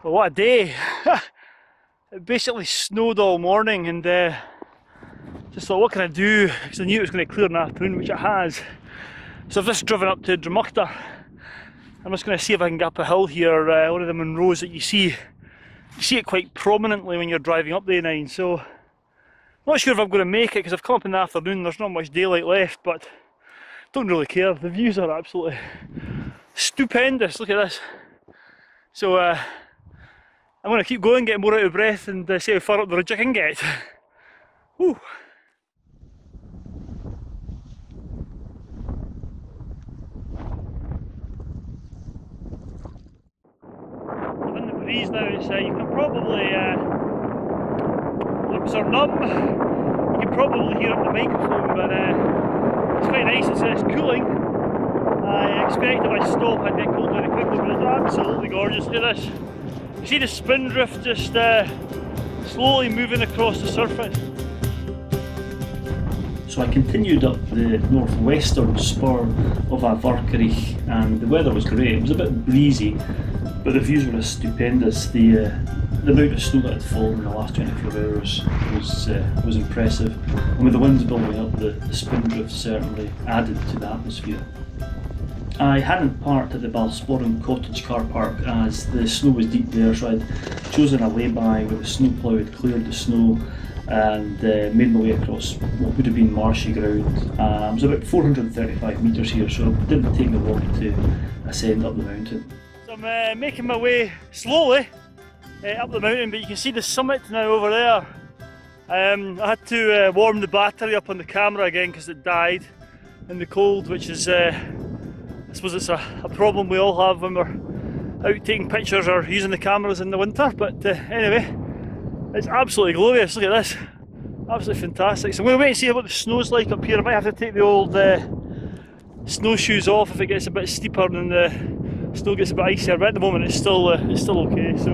Well, what a day! It basically snowed all morning, and just thought, what can I do? Because I knew it was going to clear in the afternoon, which it has. So I've just driven up to Drumochter. I'm just going to see if I can get up a hill here, one of the Munros that you see. You see it quite prominently when you're driving up the A9, so I'm not sure if I'm going to make it because I've come up in the afternoon, there's not much daylight left, but don't really care. The views are absolutely stupendous, look at this. So I'm going to keep going, get more out of breath, and see how far up the ridge I can get. Whew. I'm in the breeze now, so you can probably, lips are numb, you can probably hear it on the microphone, but it's quite nice, it's cooling. I expect if I stop I'd get cold very quickly, but it's absolutely gorgeous. Look at this. You see the spindrift just slowly moving across the surface. So I continued up the northwestern spur of A Mharconaich, and the weather was great. It was a bit breezy, but the views were stupendous. The amount of snow that had fallen in the last 24 hours was impressive, and with the winds building up, the spindrift certainly added to the atmosphere. I hadn't parked at the Balsporin cottage car park as the snow was deep there, so I'd chosen a lay-by where the snowplough had cleared the snow and made my way across what would have been marshy ground. It was about 435 metres here, so it didn't take me long to ascend up the mountain. So I'm making my way slowly up the mountain, but you can see the summit now over there. I had to warm the battery up on the camera again because it died in the cold, which is I suppose it's a problem we all have when we're out taking pictures or using the cameras in the winter, but anyway, it's absolutely glorious. Look at this, absolutely fantastic. So I'm going to wait and see what the snow's like up here. I might have to take the old snowshoes off if it gets a bit steeper and the snow gets a bit icier, but at the moment it's still okay. So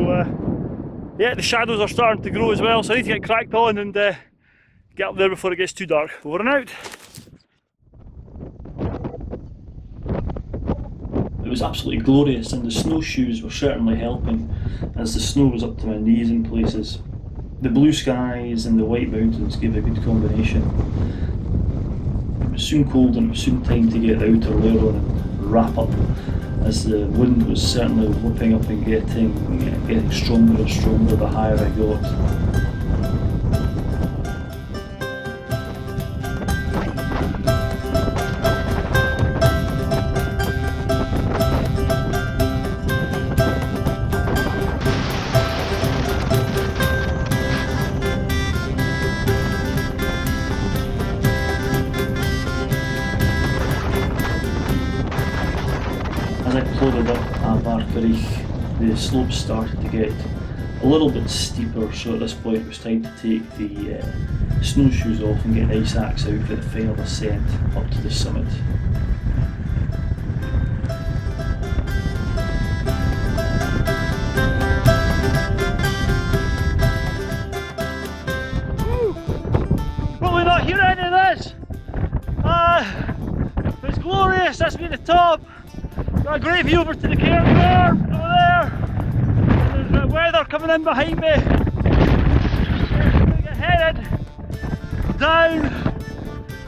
yeah, the shadows are starting to grow as well, so I need to get cracked on and get up there before it gets too dark. Over and out. It was absolutely glorious, and the snowshoes were certainly helping as the snow was up to my knees in places. The blue skies and the white mountains gave a good combination. It was soon cold and it was soon time to get the outer layer on and wrap up, as the wind was certainly whipping up and getting stronger and stronger the higher I got. As I plodded up A Mharconaich, the slopes started to get a little bit steeper, so at this point it was time to take the snowshoes off and get an ice axe out for the final ascent up to the summit. Probably not hear any of this! It's glorious, that's me at the top! Got a great view over to the cairn farm over there. And there's weather coming in behind me. I'm going to get headed down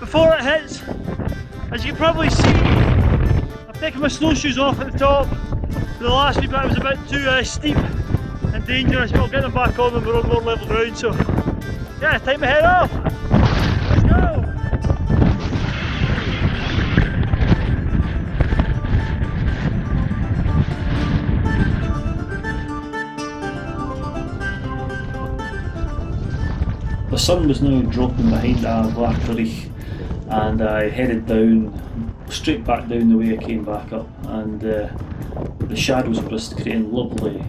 before it hits. As you can probably see, I've taken my snowshoes off at the top. The last wee bit was a bit too steep and dangerous, but I'll get them back on when we're on more level ground. So yeah, time to head off. Let's go. The sun was now dropping behind A Mharconaich, and I headed down, straight back down the way I came back up, and the shadows were just creating lovely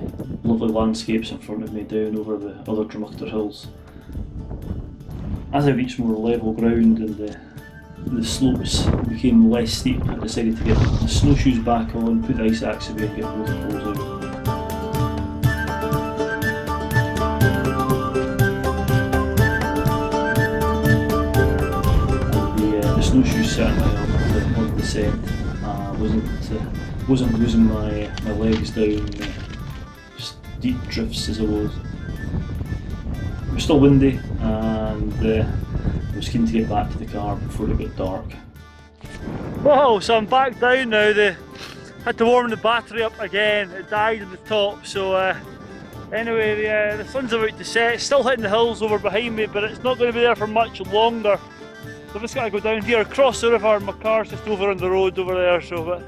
landscapes in front of me down over the other Drumochter hills. As I reached more level ground and the slopes became less steep, I decided to get the snowshoes back on, put the ice axe away and get both poles out. Snowshoes certainly helped on the descent. Wasn't losing my legs down, just deep drifts, I suppose. It was still windy, and I was keen to get back to the car before it got dark. Whoa, so I'm back down now. They had to warm the battery up again. It died at the top, so anyway, the sun's about to set. It's still hitting the hills over behind me, but it's not going to be there for much longer. So I've just got to go down here, across the river. My car's just over on the road over there, so but